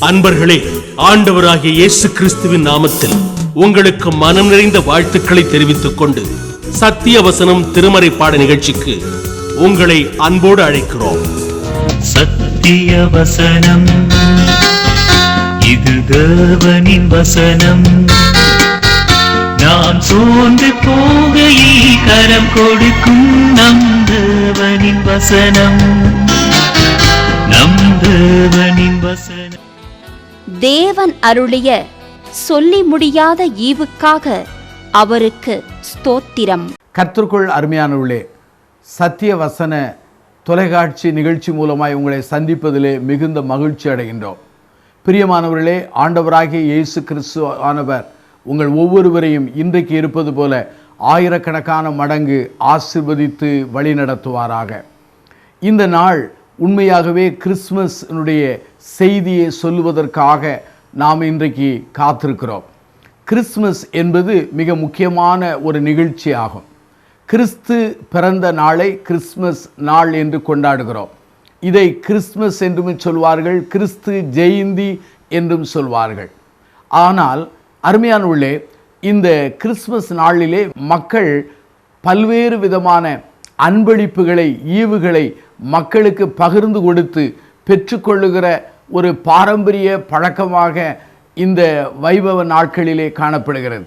அன்பர்களே, ஆண்டவராகிய இயேசு கிறிஸ்துவின் நாமத்தில் உங்களுக்கு மனம் நிறைந்த வாழ்த்துக்களை தெரிவித்துக் கொண்டு சத்திய வசனம் திருமறை பாட நிகழ்ச்சிக்கு உங்களை அன்போடு அழைக்கிறோம். சத்திய வசனம், இது தேவனின் வசனம். நாம் சோர்ந்து போகையில் கரம் கொடுக்கும் நம் தேவனின் வசனம், நம் தேவனின் வசனம். தேவன் அருளிய சொல்லி முடியாத ஈவுக்காக அவருக்கு ஸ்தோத்திரம். கர்த்தருக்குள் அருமையானவர்களே, சத்திய வசன தொலைக்காட்சி நிகழ்ச்சி மூலமாய் உங்களை சந்திப்பதிலே மிகுந்த மகிழ்ச்சி அடைகின்றோம். பிரியமானவர்களே, ஆண்டவராகிய இயேசு கிறிஸ்து ஆனவர் உங்கள் ஒவ்வொருவரையும் இன்றைக்கு இருப்பது போல ஆயிரக்கணக்கான மடங்கு ஆசீர்வதித்து வழி நடத்துவாராக. இந்த நாள் உண்மையாகவே கிறிஸ்துமஸ்னுடைய செய்தியை சொல்லுவதற்காக நாம் இன்றைக்கு காத்திருக்கிறோம். கிறிஸ்துமஸ் என்பது மிக முக்கியமான ஒரு நிகழ்ச்சி ஆகும். கிறிஸ்து பிறந்த நாளை கிறிஸ்துமஸ் நாள் என்று கொண்டாடுகிறோம். இதை கிறிஸ்துமஸ் என்றும் சொல்வார்கள், கிறிஸ்து ஜெயந்தி என்றும் சொல்வார்கள். ஆனால் அருமையானவர்களே, இந்த கிறிஸ்துமஸ் நாளிலே மக்கள் பல்வேறு விதமான அன்பளிப்புகளை, ஈவுகளை மக்களுக்கு பகிர்ந்து கொடுத்து பெற்றுக்கொள்ளுகிற ஒரு பாரம்பரிய பழக்கமாக இந்த வைபவ நாட்களிலே காணப்படுகிறது.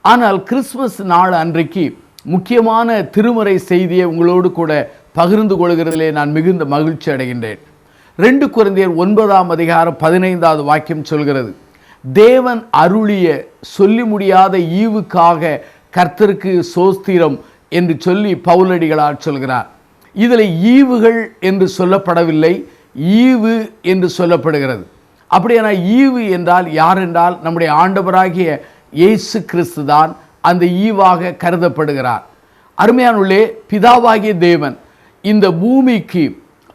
ஆனால் கிறிஸ்துமஸ் நாள் அன்றைக்கு முக்கியமான திருமறை செய்தியை உங்களோடு கூட பகிர்ந்து கொள்கிறதிலே நான் மிகுந்த மகிழ்ச்சி அடைகின்றேன். 2 கொரிந்தியர் 9:15 வாக்கியம் சொல்கிறது, தேவன் அருளிய சொல்லி முடியாத ஈவுக்காக கர்த்தருக்கு சோஸ்திரம் என்று சொல்லி பவுலடிகளார் சொல்கிறார். இதில் ஈவுகள் என்று சொல்லப்படவில்லை, ஈவு என்று சொல்லப்படுகிறது. அப்படியான ஈவு என்றால் யார் என்றால் நம்முடைய ஆண்டவராகிய இயேசு கிறிஸ்து தான் அந்த ஈவாக கருதப்படுகிறார். அருமையானுள்ளே, பிதாவாகிய தேவன் இந்த பூமிக்கு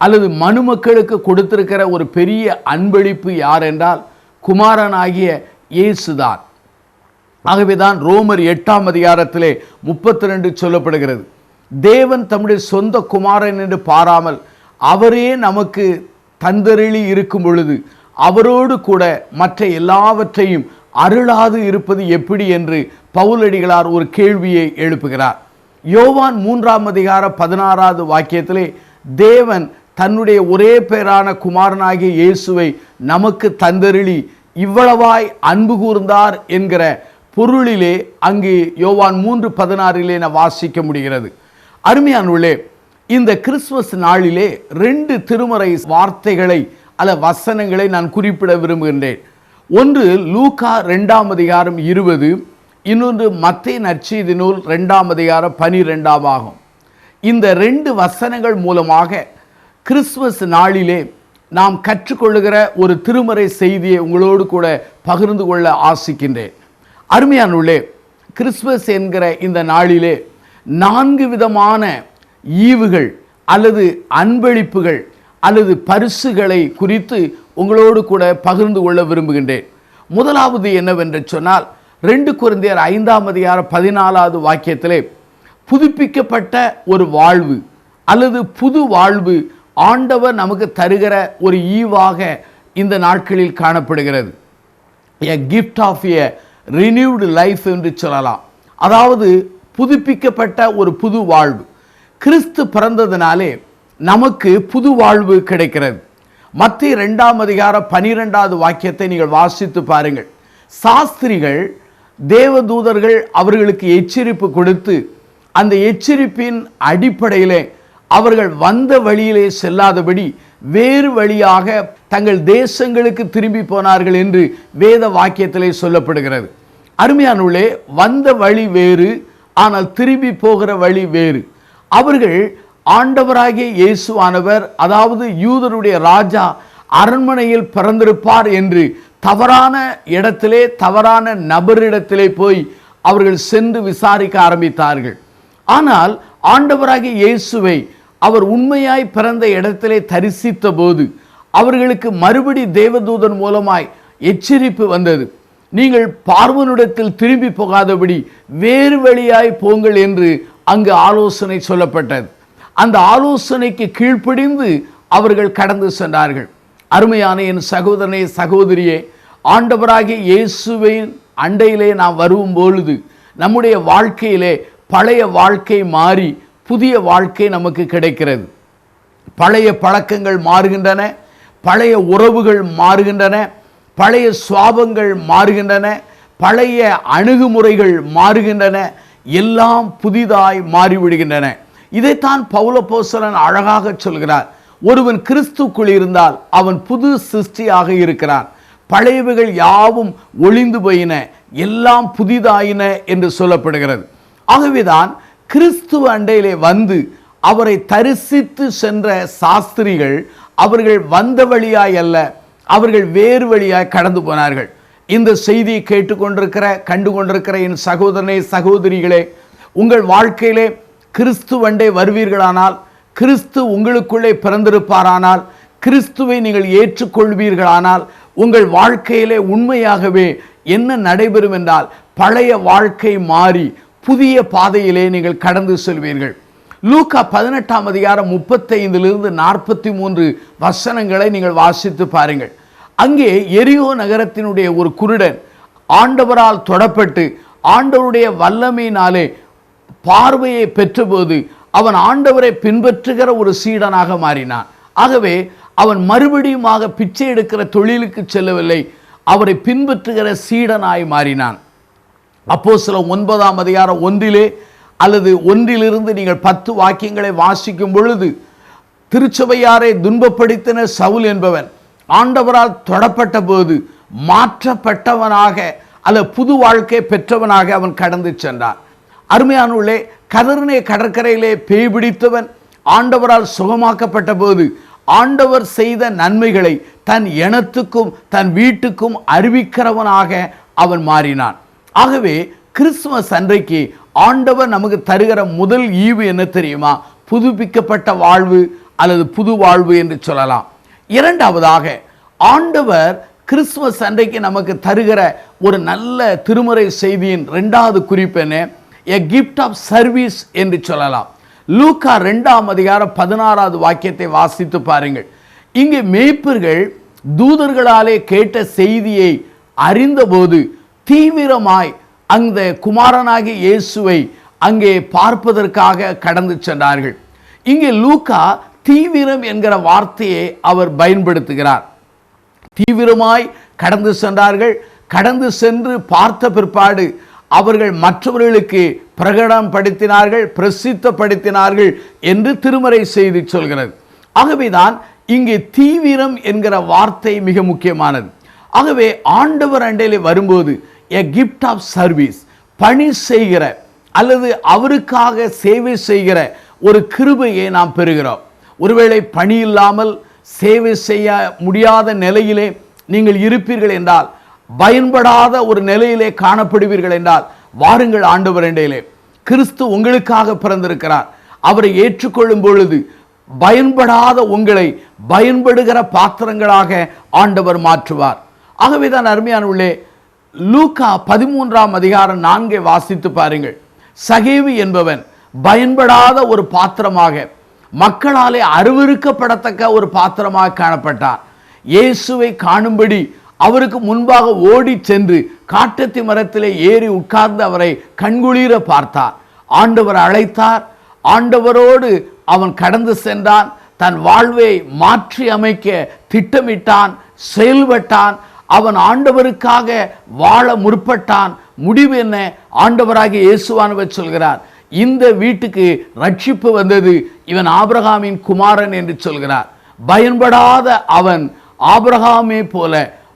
அல்லது மனுமக்களுக்கு கொடுத்திருக்கிற ஒரு பெரிய அன்பளிப்பு யார் என்றால் குமாரனாகிய இயேசுதான். ஆகவேதான் ரோமர் 8:32 சொல்லப்படுகிறது, தேவன் தம்முடைய சொந்த குமாரன் என்று பாராமல் அவரே நமக்கு தந்தருளி இருக்கும் பொழுது அவரோடு கூட மற்ற எல்லாவற்றையும் அருளாது இருப்பது எப்படி என்று பவுலடிகளார் ஒரு கேள்வியை எழுப்புகிறார். யோவான் 3:16 வாக்கியத்திலே தேவன் தன்னுடைய ஒரே பேரான குமாரனாகிய இயேசுவை நமக்கு தந்தருளி இவ்வளவாய் அன்பு கூர்ந்தார் என்கிற பொருளிலே அங்கு யோவான் 3:16 வாசிக்க முடிகிறது. அருமையானவர்களே, இந்த கிறிஸ்துமஸ் நாளிலே 2 திருமறை வார்த்தைகளை அல்ல வசனங்களை நான் குறிப்பிட விரும்புகின்றேன். ஒன்று லூக்கா 2:20, இன்னொன்று மத்தேயு நற்செய்தி நூல் 2:12 ஆகும். இந்த 2 வசனங்கள் மூலமாக கிறிஸ்துமஸ் நாளிலே நாம் கற்றுக்கொள்ளுகிற ஒரு திருமறை செய்தியை உங்களோடு கூட பகிர்ந்து கொள்ள ஆசிக்கின்றேன். அருமையானவர்களே, கிறிஸ்துமஸ் என்கிற இந்த நாளிலே 4 விதமான ஈவுகள் அல்லது அன்பளிப்புகள் அல்லது பரிசுகளை குறித்து உங்களோடு கூட பகிர்ந்து கொள்ள விரும்புகின்றேன். முதலாவது என்னவென்று சொன்னால் 2 கொரிந்தியர் 5:14 வாக்கியத்திலே புதுப்பிக்கப்பட்ட ஒரு வாழ்வு அல்லது புது வாழ்வு ஆண்டவர் நமக்கு தருகிற ஒரு ஈவாக இந்த நாட்களில் காணப்படுகிறது. A gift of a renewed life என்று சொல்லலாம். அதாவது புதுப்பிக்கப்பட்ட ஒரு புது வாழ்வு. கிறிஸ்து பிறந்ததினாலே நமக்கு புது வாழ்வு கிடைக்கிறது. மத்தேயு 2:12 வாக்கியத்தை நீங்கள் வாசித்து பாருங்கள். சாஸ்திரிகள் தேவதூதர்கள் அவர்களுக்கு எச்சரிப்பு கொடுத்து அந்த எச்சரிப்பின் அடிப்படையிலே அவர்கள் வந்த வழியிலே செல்லாதபடி வேறு வழியாக தங்கள் தேசங்களுக்கு திரும்பி போனார்கள் என்று வேத வாக்கியத்திலே சொல்லப்படுகிறது. அருமையானவர்களே, வந்த வழி வேறு, ஆனால் திரும்பி போகிற வழி வேறு. அவர்கள் ஆண்டவராகிய இயேசுவானவர், அதாவது யூதருடைய ராஜா அரண்மனையில் பிறந்திருப்பார் என்று தவறான இடத்திலே தவறான நபரிடத்திலே போய் அவர்கள் சென்று விசாரிக்க ஆரம்பித்தார்கள். ஆனால் ஆண்டவராகிய இயேசுவை அவர் உண்மையாய் பிறந்த இடத்திலே தரிசித்த போது அவர்களுக்கு மறுபடி தேவதூதன் மூலமாய் எச்சரிப்பு வந்தது. நீங்கள் பார்வோனிடத்தில் திரும்பி போகாதபடி வேறு வழியாய் போங்கள் என்று அங்கு ஆலோசனை சொல்லப்பட்டது. அந்த ஆலோசனைக்கு கீழ்ப்படிந்து அவர்கள் கடந்து சென்றார்கள். அருமையான என் சகோதரனே, சகோதரியே, ஆண்டவராகிய இயேசுவின் அண்டையிலே நாம் வரும் பொழுது நம்முடைய வாழ்க்கையிலே பழைய வாழ்க்கை மாறி புதிய வாழ்க்கை நமக்கு கிடைக்கிறது. பழைய பழக்கங்கள் மாறுகின்றன, பழைய உறவுகள் மாறுகின்றன, பழைய சுவாபங்கள் மாறுகின்றன, பழைய அணுகுமுறைகள் மாறுகின்றன, எல்லாம் புதிதாய் மாறிவிடுகின்றன. இதைத்தான் பவுல் அப்போஸ்தலன் அழகாக சொல்கிறார். ஒருவன் கிறிஸ்துக்குள் இருந்தால் அவன் புது சிருஷ்டியாக இருக்கிறான், பழையவைகள் யாவும் ஒளிந்து போயின, எல்லாம் புதிதாயின என்று சொல்லப்படுகிறது. ஆகவேதான் கிறிஸ்துவ அண்டையிலே வந்து அவரை தரிசித்து சென்ற சாஸ்திரிகள் அவர்கள் வந்த வழியாய் அல்ல, அவர்கள் வேறு வழியாய் கடந்து போனார்கள். இந்த செய்தியை கேட்டுக்கொண்டிருக்கிற கண்டு கொண்டிருக்கிற என் சகோதரனே, சகோதரிகளே, உங்கள் வாழ்க்கையிலே கிறிஸ்துவண்டை வருவீர்களானால், கிறிஸ்து உங்களுக்குள்ளே பிறந்திருப்பாரானால், கிறிஸ்துவை நீங்கள் ஏற்றுக்கொள்வீர்களானால், உங்கள் வாழ்க்கையிலே உண்மையாகவே என்ன நடைபெறும் என்றால் பழைய வாழ்க்கை மாறி புதிய பாதையிலே நீங்கள் கடந்து செல்வீர்கள். லூக்கா 18ஆம் அதிகாரம் 35 43 வசனங்களை நீங்கள் வாசித்து பாருங்கள். அங்கே எரிகோ நகரத்தினுடைய ஒரு குருடன் ஆண்டவரால் தொடப்பட்டு ஆண்டவருடைய வல்லமையினாலே பார்வையை பெற்றபோது அவன் ஆண்டவரை பின்பற்றுகிற ஒரு சீடனாக மாறினான். ஆகவே அவன் மறுபடியுமாக பிச்சை எடுக்கிற தொழிலுக்கு செல்லவில்லை, அவரை பின்பற்றுகிற சீடனாய் மாறினான். அப்போஸ்தலர் 9ஆம் அதிகாரம் 1 அல்லது 1 நீங்கள் 10 வாக்கியங்களை வாசிக்கும் பொழுது, திருச்சபையாரை துன்பப்படுத்தின சவுல் என்பவன் ஆண்டவரால் தொடப்பட்ட போது மாற்றப்பட்டவனாக அல்லது புது வாழ்க்கை பெற்றவனாக அவன் கடந்து சென்றான். அருமையானவர்களே, கதர்னே கடற்கரையிலே பேய் பிடித்தவன் ஆண்டவரால் சுகமாக்கப்பட்ட போது ஆண்டவர் செய்த நன்மைகளை தன் இனத்துக்கும் தன் வீட்டுக்கும் அறிவிக்கிறவனாக அவன் மாறினான். ஆகவே கிறிஸ்துமஸ் அன்றைக்கு ஆண்டவர் நமக்கு தருகிற முதல் ஈவு என்ன தெரியுமா? புதுப்பிக்கப்பட்ட வாழ்வு அல்லது புது வாழ்வு என்று சொல்லலாம். இரண்டாவதாக, ஆண்டவர் கிறிஸ்துமஸ் அன்றைக்கு நமக்கு தருகிற ஒரு நல்ல திருமறை செய்தியின் இரண்டாவது குறிப்பு என்ன? எ கிஃப்ட் ஆஃப் சர்வீஸ் என்று சொல்லலாம். லூக்கா 2ஆம் அதிகாரம் 16வது வாக்கியத்தை வாசித்து பாருங்கள். இங்கே மேய்ப்பர்கள் தூதர்களாலே கேட்ட செய்தியை அறிந்தபோது தீவிரமாய் அந்த குமாரனாகிய இயேசுவை அங்கே பார்ப்பதற்காக கடந்து சென்றார்கள். இங்கே லூக்கா தீவிரம் என்கிற வார்த்தையை அவர் பயன்படுத்துகிறார். தீவிரமாய் கடந்து சென்றார்கள். கடந்து சென்று பார்த்த பிற்பாடு அவர்கள் மற்றவர்களுக்கு பிரகடனப்படுத்தினார்கள், பிரசித்தப்படுத்தினார்கள் என்று திருமறை செய்தி சொல்கிறது. ஆகவேதான் இங்கே தீவிரம் என்கிற வார்த்தை மிக முக்கியமானது. ஆகவே ஆண்டவர் அண்டையிலே வரும்போது எ கிஃப்ட் ஆஃப் சர்வீஸ், பணி செய்கிற அல்லது அவருக்காக சேவை செய்கிற ஒரு கிருபையை நாம் பெறுகிறோம். ஒருவேளை பணி இல்லாமல் சேவை செய்ய முடியாத நிலையிலே நீங்கள் இருப்பீர்கள் என்றால், பயன்படாத ஒரு நிலையிலே காணப்படுவீர்கள் என்றால், வாருங்கள் ஆண்டவர் அண்டையிலே. கிறிஸ்து உங்களுக்காக பிறந்திருக்கிறார். அவரை ஏற்றுக்கொள்ளும் பொழுது பயன்படாத உங்களை பயன்படுகிற பாத்திரங்களாக ஆண்டவர் மாற்றுவார். ஆகவேதான் அருமையானவர்களே, லூக்கா 13ஆம் அதிகாரம் 4 வாசித்து பாருங்கள். சகேவி என்பவன் பயன்படாத ஒரு பாத்திரமாக, மக்களாலே அருவருக்கப்படத்தக்க ஒரு பாத்திரமாக காணப்பட்டார். இயேசுவை காணும்படி அவருக்கு முன்பாக ஓடி சென்று காட்டத்தி மரத்திலே ஏறி உட்கார்ந்து அவரை கண்குளிர பார்த்தார். ஆண்டவர் அழைத்தார். ஆண்டவரோடு அவன் கடந்து சென்றான். தன் வாழ்வை மாற்றி அமைக்க திட்டமிட்டான், செயல்பட்டான். அவன் ஆண்டவருக்காக வாழ முற்பட்டான். முடிவு என்ன? ஆண்டவராகிய இயேசுவானவர் சொல்கிறார், இந்த வீட்டுக்கு ரட்சிப்பு வந்தது, இவன் ஆபிரகாமின் குமாரன் என்று சொல்கிறார். பயன்படாத அவன் ஆபிரகாமே போல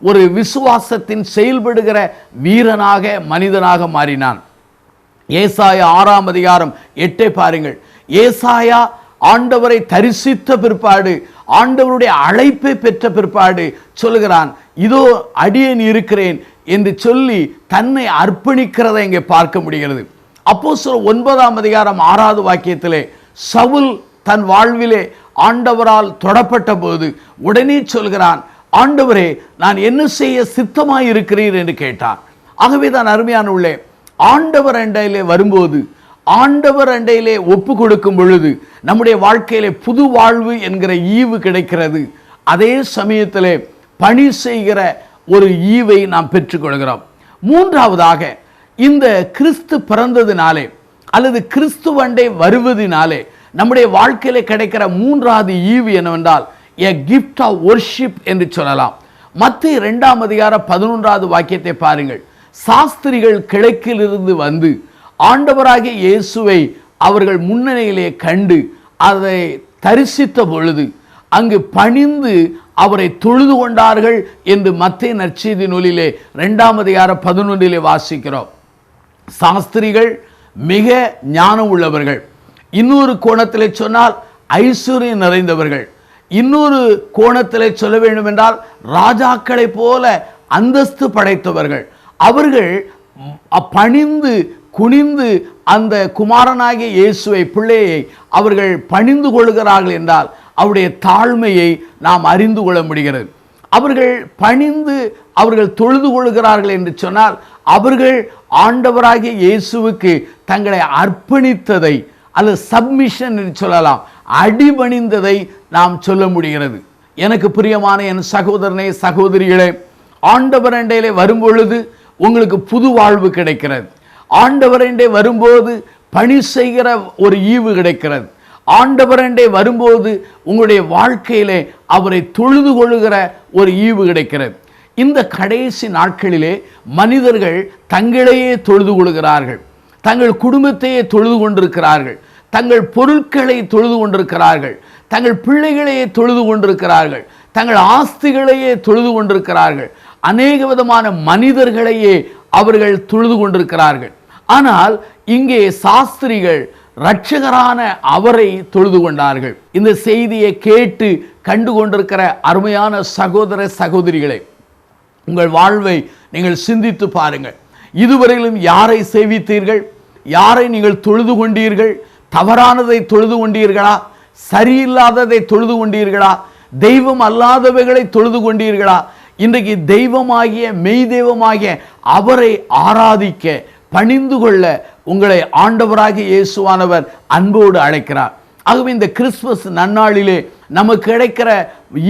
ஒரு விசுவாசத்தின் செயல்படுகிற வீரனாக, மனிதனாக மாறினான். ஏசாயா 6ஆம் அதிகாரம் 8 பாருங்கள். ஏசாயா ஆண்டவரை தரிசித்த பிற்பாடு, ஆண்டவருடைய அழைப்பை பெற்ற பிற்பாடு சொல்கிறான், இதோ அடியேன் இருக்கிறேன் என்று சொல்லி தன்னை அர்ப்பணிக்கிறதை இங்கே பார்க்க முடிகிறது. அப்போஸ்தலர் 9ஆம் அதிகாரம் 6வது வாக்கியத்திலே சவுல் தன் வாழ்விலே ஆண்டவரால் தொடப்பட்ட போது உடனே சொல்கிறான், ஆண்டவரே, நான் என்ன செய்ய சித்தமாய் இருக்கிறீர் என்று கேட்டான். ஆகவே தான் அருமையானவர்களே, ஆண்டவர் அண்டையிலே வரும்போது ஆண்டவர் அண்டையிலே ஒப்பு கொடுக்கும் பொழுது நம்முடைய வாழ்க்கையிலே புது வாழ்வு என்கிற ஈவு கிடைக்கிறது. அதே சமயத்திலே பணி செய்கிற ஒரு ஈவை நாம் பெற்றுக்கொள்கிறோம். மூன்றாவதாக, இந்த கிறிஸ்து பிறந்ததினாலே அல்லது கிறிஸ்துவண்டை வருவதினாலே நம்முடைய வாழ்க்கையிலே கிடைக்கிற மூன்றாவது ஈவு என்னவென்றால் a gift of worship என்று சொல்லலாம். மத்தேயு 2ஆம் அதிகாரம் 11வது வாக்கியத்தை பாருங்கள். சாஸ்திரிகள் கிழக்கிலிருந்து வந்து ஆண்டவராகிய இயேசுவை அவர்கள் முன்னணியிலே கண்டு அதை தரிசித்த பொழுது அங்கு பணிந்து அவரை தொழுது கொண்டார்கள் என்று மத்தேயு நற்செய்தி நூலிலே 2ஆம் அதிகாரம் 11 வாசிக்கிறோம். சாஸ்திரிகள் மிக ஞானம் உள்ளவர்கள். இன்னொரு கோணத்திலே சொன்னால் ஐஸ்வர்யம் நிறைந்தவர்கள். இன்னொரு கோணத்திலே சொல்ல வேண்டும் என்றால் ராஜாக்களை போல அந்தஸ்து படைத்தவர்கள். அவர்கள் பணிந்து குனிந்து அந்த குமாரனாகிய இயேசுவை பிள்ளையை அவர்கள் பணிந்து கொள்கிறார்கள் என்றால் அவருடைய தாழ்மையை நாம் அறிந்து கொள்ள முடிகிறது. அவர்கள் பணிந்து அவர்கள் தொழுது கொள்கிறார்கள் என்று சொன்னால் அவர்கள் ஆண்டவராகிய இயேசுவுக்கு தங்களை அர்ப்பணித்ததை அல்லது சப்மிஷன் என்று சொல்லலாம், அடிபணிந்ததை நாம் சொல்ல முடிகிறது. எனக்கு பிரியமான என் சகோதரனே சகோதரிகளே, ஆண்டவர் அண்டையிலே வரும்பொழுது உங்களுக்கு புது வாழ்வு கிடைக்கிறது. ஆண்டவர் அண்டை வரும்போது பணி செய்கிற ஒரு ஈவு கிடைக்கிறது. ஆண்டவர் அண்டை வரும்போது உங்களுடைய வாழ்க்கையிலே அவரை தொழுது கொள்ளுகிற ஒரு ஈவு கிடைக்கிறது. இந்த கடைசி நாட்களிலே மனிதர்கள் தங்களையே தொழுது கொள்கிறார்கள், தங்கள் குடும்பத்தையே தொழுது கொண்டிருக்கிறார்கள், தங்கள் பொருட்களை தொழுது கொண்டிருக்கிறார்கள், தங்கள் பிள்ளைகளையே தொழுது கொண்டிருக்கிறார்கள், தங்கள் ஆஸ்திகளையே தொழுது கொண்டிருக்கிறார்கள், அநேக விதமான மனிதர்களையே அவர்கள் தொழுது கொண்டிருக்கிறார்கள். ஆனால் இங்கே சாஸ்திரிகள் இரட்சகரான அவரை தொழுது கொண்டார்கள். இந்த செய்தியை கேட்டு கண்டு கொண்டிருக்கிற அருமையான சகோதர சகோதரிகளை, உங்கள் வாழ்வை நீங்கள் சிந்தித்து பாருங்கள். இதுவரையிலும் யாரை சேவித்தீர்கள்? யாரை நீங்கள் தொழுது கொண்டீர்கள்? தவறானதை தொழுது கொண்டீர்களா? சரியில்லாததை தொழுது கொண்டீர்களா? தெய்வம் அல்லாதவைகளை தொழுது கொண்டீர்களா? இன்றைக்கு தெய்வமாகிய மெய் தெய்வமாகிய அவரை ஆராதிக்க பணிந்து கொள்ள உங்களை ஆண்டவராகிய இயேசுவானவர் அன்போடு அழைக்கிறார். ஆகவே இந்த கிறிஸ்துமஸ் நன்னாளிலே நமக்கு கிடைக்கிற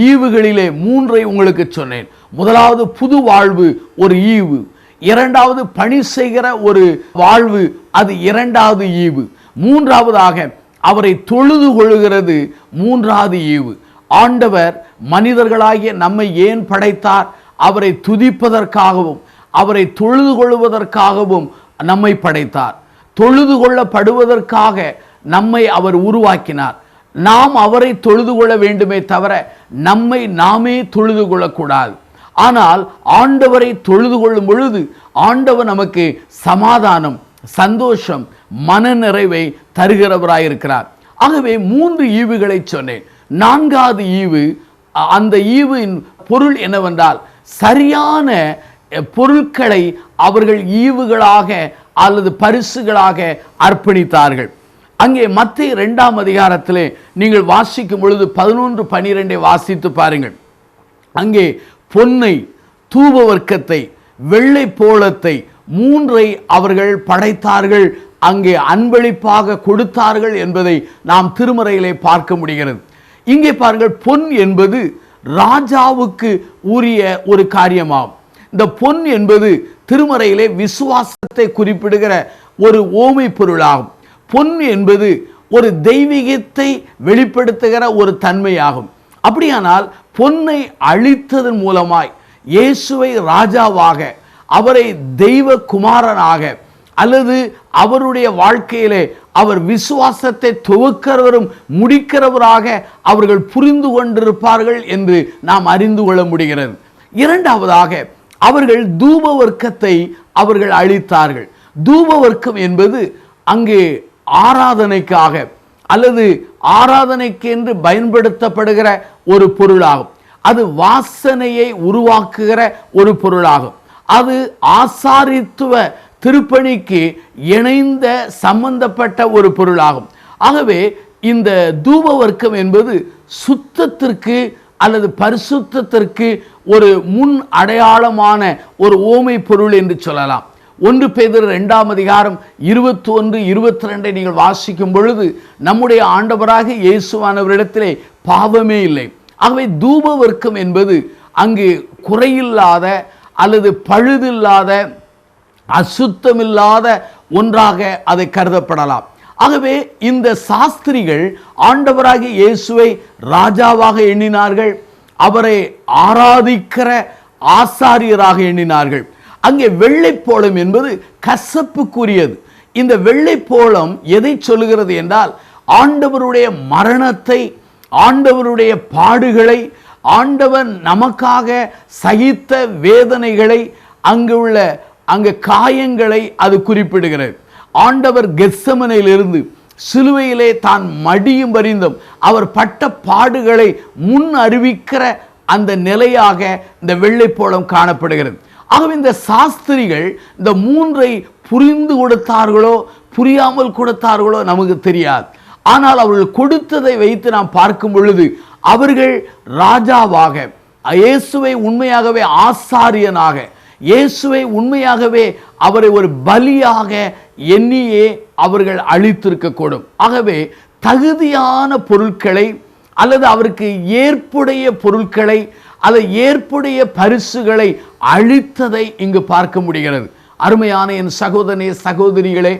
ஈவுகளிலே 3 உங்களுக்கு சொன்னேன். முதலாவது புது வாழ்வு, ஒரு ஈவு. இரண்டாவது பணி செய்கிற ஒரு வாழ்வு, அது இரண்டாவது ஈவு. மூன்றாவதாக அவரை தொழுது கொள்கிறது, மூன்றாவது ஈவு. ஆண்டவர் மனிதர்களாகிய நம்மை ஏன் படைத்தார்? அவரை துதிப்பதற்காகவும் அவரை தொழுது கொள்வதற்காகவும் நம்மை படைத்தார். தொழுது கொள்ளப்படுவதற்காக நம்மை அவர் உருவாக்கினார். நாம் அவரை தொழுது கொள்ள வேண்டுமே தவிர நம்மை நாமே தொழுது கொள்ளக்கூடாது. ஆனால் ஆண்டவரை தொழுது கொள்ளும் பொழுது ஆண்டவர் நமக்கு சமாதானம், சந்தோஷம், மன நிறைவை தருகிறவராயிருக்கிறார். ஆகவே 3 ஈவுகளை சொன்னேன். 4வது ஈவு, அந்த ஈவின் பொருள் என்னவென்றால் சரியான பொருட்களை அவர்கள் ஈவுகளாக அல்லது பரிசுகளாக அர்ப்பணித்தார்கள். அங்கே மத்தேயு 2ஆம் அதிகாரத்திலே நீங்கள் வாசிக்கும் பொழுது 11-12 வாசித்து பாருங்கள். அங்கே பொன்னை, தூப வர்க்கத்தை, வெள்ளை போளத்தை 3 அவர்கள் படைத்தார்கள், அங்கே அன்பளிப்பாக கொடுத்தார்கள் என்பதை நாம் திருமறையிலே பார்க்க முடிகிறது. இங்கே பாருங்கள், பொன் என்பது ராஜாவுக்கு உரிய ஒரு காரியமாகும். இந்த பொன் என்பது திருமறையிலே விசுவாசத்தை குறிப்பிடுகிற ஒரு ஓமை பொருளாகும். பொன் என்பது ஒரு தெய்வீகத்தை வெளிப்படுத்துகிற ஒரு தன்மையாகும். அப்படியானால் பொன்னை அழித்ததன் மூலமாய் இயேசுவை ராஜாவாக, அவரை தெய்வ குமாரனாக அல்லது அவருடைய வாழ்க்கையிலே அவர் விசுவாசத்தை துவக்கிறவரும் முடிக்கிறவராக அவர்கள் புரிந்து கொண்டிருப்பார்கள் என்று நாம் அறிந்து கொள்ள முடிகிறது. இரண்டாவதாக அவர்கள் தூப வர்க்கத்தை அவர்கள் அழித்தார்கள். தூப வர்க்கம் என்பது அங்கே ஆராதனைக்காக அல்லது ஆராதனைக்கு என்று பயன்படுத்தப்படுகிற ஒரு பொருளாகும். அது வாசனையை உருவாக்குகிற ஒரு பொருளாகும். அது ஆசாரித்துவ திருப்பணிக்கு இணைந்த சம்பந்தப்பட்ட ஒரு பொருளாகும். ஆகவே இந்த தூப வர்க்கம் என்பது சுத்தத்திற்கு அல்லது பரிசுத்தத்திற்கு ஒரு முன் அடையாளமான ஒரு ஓமை பொருள் என்று சொல்லலாம். 1 பேதுரு 2ஆம் அதிகாரம் 21, 22 நீங்கள் வாசிக்கும் பொழுது நம்முடைய ஆண்டவராக இயேசுவானவரிடத்திலே பாவமே இல்லை. ஆகவே தூப வர்க்கம் என்பது அங்கு குறையில்லாத அல்லது பழுதில்லாத அசுத்தமில்லாத ஒன்றாக அதை கருதப்படலாம். ஆகவே இந்த சாஸ்திரிகள் ஆண்டவராகிய இயேசுவை ராஜாவாக எண்ணினார்கள், அவரை ஆராதிக்கிற ஆசாரியராக எண்ணினார்கள். அங்கே வெள்ளைப்போளம் என்பது கசப்புக்குரியது. இந்த வெள்ளைப்போளம் எதை சொல்லுகிறது என்றால், ஆண்டவருடைய மரணத்தை, ஆண்டவருடைய பாடுகளை, ஆண்டவன் நமக்காக சகித்த வேதனைகளை, அங்கு காயங்களை அது குறிப்பிடுகிறது. ஆண்டவர் கெத்செமனேயிலிருந்து சிலுவையிலே தான் மடியும் பரிந்தும் அவர் பட்ட பாடுகளை முன் அறிவிக்கிற அந்த நிலையாக இந்த வெள்ளைப்போளம் காணப்படுகிறது. ஆகவே இந்த சாஸ்திரிகள் இந்த 3ஐ புரிந்து கொடுத்தார்களோ புரியாமல் கொடுத்தார்களோ நமக்கு தெரியாது. ஆனால் அவர்கள் கொடுத்ததை வைத்து நாம் பார்க்கும் பொழுது அவர்கள் ராஜாவாக, இயேசுவை உண்மையாகவே ஆசாரியனாக, இயேசுவை உண்மையாகவே அவரை ஒரு பலியாக எண்ணியே அவர்கள் அளித்திருக்கக்கூடும். ஆகவே தகுதியான பொருட்களை அல்லது அவருக்கு ஏற்புடைய பொருட்களை அல்லது ஏற்புடைய பரிசுகளை அளித்ததை இங்கு பார்க்க முடிகிறது. அருமையான என் சகோதரனே, சகோதரிகளே,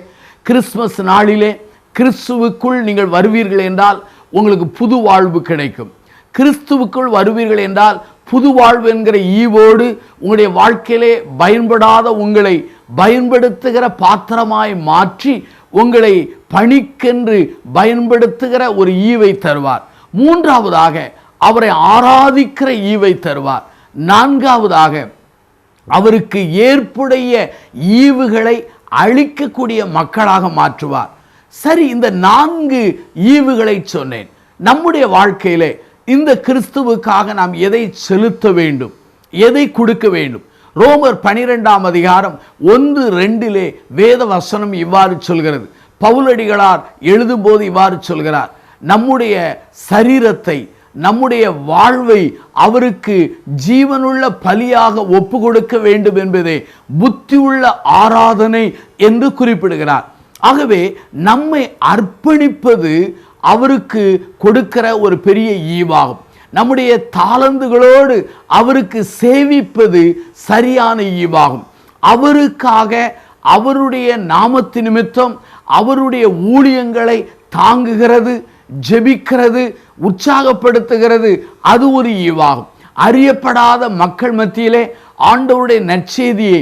கிறிஸ்துமஸ் நாளிலே கிறிஸ்துவுக்குள் நீங்கள் வருவீர்கள் என்றால் உங்களுக்கு புது வாழ்வு கிடைக்கும். கிறிஸ்துவுக்குள் வருவீர்கள் என்றால் புது வாழ்வு என்கிற ஈவோடு உங்களுடைய வாழ்க்கையிலே பயன்படாத உங்களை பயன்படுத்துகிற பாத்திரமாய் மாற்றி உங்களை பணிக்கென்று பயன்படுத்துகிற ஒரு ஈவை தருவார். 3ஆவதாக அவரை ஆராதிக்கிற ஈவை தருவார். 4ஆவதாக அவருக்கு ஏற்புடைய ஈவுகளை அளிக்கக்கூடிய மக்களாக மாற்றுவார். சரி, இந்த 4 ஈவுகளை சொன்னேன். நம்முடைய வாழ்க்கையிலே இந்த கிறிஸ்துவுக்காக நாம் எதை செலுத்த வேண்டும், எதை கொடுக்க வேண்டும்? ரோமர் 12ஆம் அதிகாரம் 1-2 வேத வசனம் இவ்வாறு சொல்கிறது. பவுலடிகளார் எழுதும்போது இவ்வாறு சொல்கிறார், நம்முடைய சரீரத்தை, நம்முடைய வாழ்வை அவருக்கு ஜீவனுள்ள பலியாக ஒப்பு கொடுக்க வேண்டும் என்பதே புத்தியுள்ள ஆராதனை என்று குறிப்பிடுகிறார். ஆகவே நம்மை அர்ப்பணிப்பது அவருக்கு கொடுக்கிற ஒரு பெரிய ஈவாகும். நம்முடைய தாளந்துகளோடு அவருக்கு சேவிப்பது சரியான ஈவாகும். அவருக்காக, அவருடைய நாமத்து நிமித்தம் அவருடைய ஊழியங்களை தாங்குகிறது, ஜெபிக்கிறது, உற்சாகப்படுத்துகிறது, அது ஒரு ஈவாகும். அறியப்படாத மக்கள் மத்தியிலே ஆண்டவருடைய நற்செய்தியை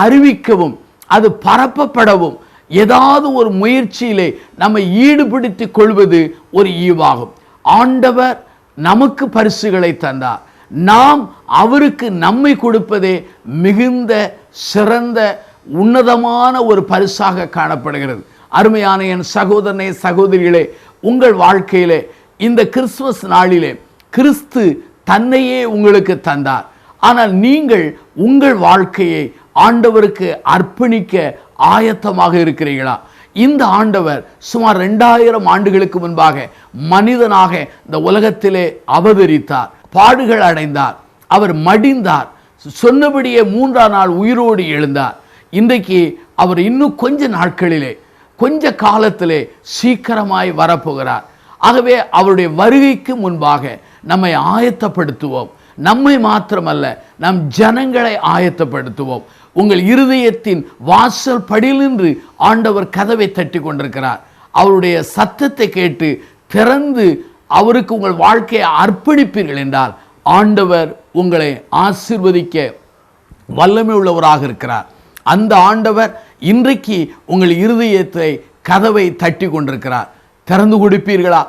அறிவிக்கவும் அது பரப்பப்படவும் ஏதாவது ஒரு முயற்சியிலே நம்மை ஈடுபடுத்திக் கொள்வது ஒரு ஈவாகும். ஆண்டவர் நமக்கு பரிசுகளை தந்தார், நாம் அவருக்கு நம்மை கொடுப்பதே மிகுந்த சிறந்த உன்னதமான ஒரு பரிசாக காணப்படுகிறது. அருமையான என் சகோதரனே, சகோதரிகளே, உங்கள் வாழ்க்கையிலே இந்த கிறிஸ்துமஸ் நாளிலே கிறிஸ்து தன்னையே உங்களுக்கு தந்தார். ஆனால் நீங்கள் உங்கள் வாழ்க்கையை ஆண்டவருக்கு அர்ப்பணிக்க ஆயத்தமாக இருக்கிறீர்களா? இந்த ஆண்டவர் சுமார் 2000 ஆண்டுகளுக்கு முன்பாக மனிதனாக இந்த உலகத்திலே அவதரித்தார், பாடுகள் அடைந்தார், அவர் மடிந்தார், சொன்னபடியே 3ஆம் நாள் உயிரோடு எழுந்தார். இன்றைக்கு அவர் இன்னும் கொஞ்ச நாட்களிலே, கொஞ்ச காலத்திலே சீக்கிரமாய் வரப்போகிறார். ஆகவே அவருடைய வருகைக்கு முன்பாக நம்மை ஆயத்தப்படுத்துவோம். நம்மை மாத்திரமல்ல, நம் ஜனங்களை ஆயத்தப்படுத்துவோம். உங்கள் இருதயத்தின் வாசல் படியில் நின்று ஆண்டவர் கதவை தட்டி கொண்டிருக்கிறார். அவருடைய சத்தத்தை கேட்டு திறந்து அவருக்கு உங்கள் வாழ்க்கையை அர்ப்பணிப்பீர்கள் என்றால் ஆண்டவர் உங்களை ஆசீர்வதிக்க வல்லமை உள்ளவராக இருக்கிறார். அந்த ஆண்டவர் இன்றைக்கு உங்கள் இருதயத்தை கதவை தட்டி கொண்டிருக்கிறார். திறந்து கொடுப்பீர்களா?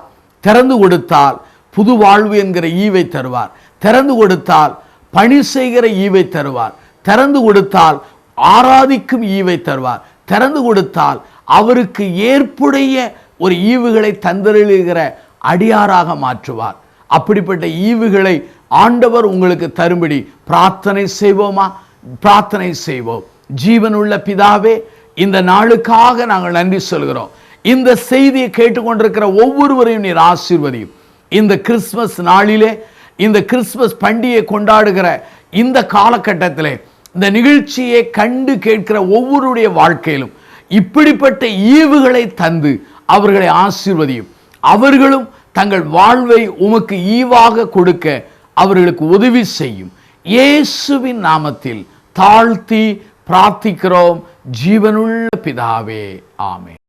திறந்து கொடுத்தால் புது வாழ்வு என்கிற ஈவை தருவார். திறந்து கொடுத்தால் பணி செய்கிற ஈவை தருவார். திறந்து கொடுத்தால் ஆராதிக்கும் ஈவை தருவார். திறந்து கொடுத்தால் அவருக்கு ஏற்புடைய ஒரு ஈவுகளை தந்தருளுகிற அடியாராக மாற்றுவார். அப்படிப்பட்ட ஈவுகளை ஆண்டவர் உங்களுக்கு தரும்படி பிரார்த்தனை செய்வோமா? பிரார்த்தனை செய்வோம். ஜீவனுள்ள பிதாவே, இந்த நாளுக்காக நாங்கள் நன்றி சொல்கிறோம். இந்த செய்தியை கேட்டுக்கொண்டிருக்கிற ஒவ்வொருவரையும் நீர் ஆசீர்வதியும். இந்த கிறிஸ்துமஸ் நாளிலே, இந்த கிறிஸ்துமஸ் பண்டிகை கொண்டாடுகிற இந்த காலகட்டத்திலே இந்த நிகழ்ச்சியை கண்டு கேட்கிற ஒவ்வொருடைய வாழ்க்கையிலும் இப்படிப்பட்ட ஈவுகளை தந்து அவர்களை ஆசீர்வதியும். அவர்களும் தங்கள் வாழ்வை உமக்கு ஈவாக கொடுக்க அவர்களுக்கு உதவி செய்யும். இயேசுவின் நாமத்தில் தாழ்த்தி பிரார்த்திக்கிறோம் ஜீவனுள்ள பிதாவே, ஆமென்.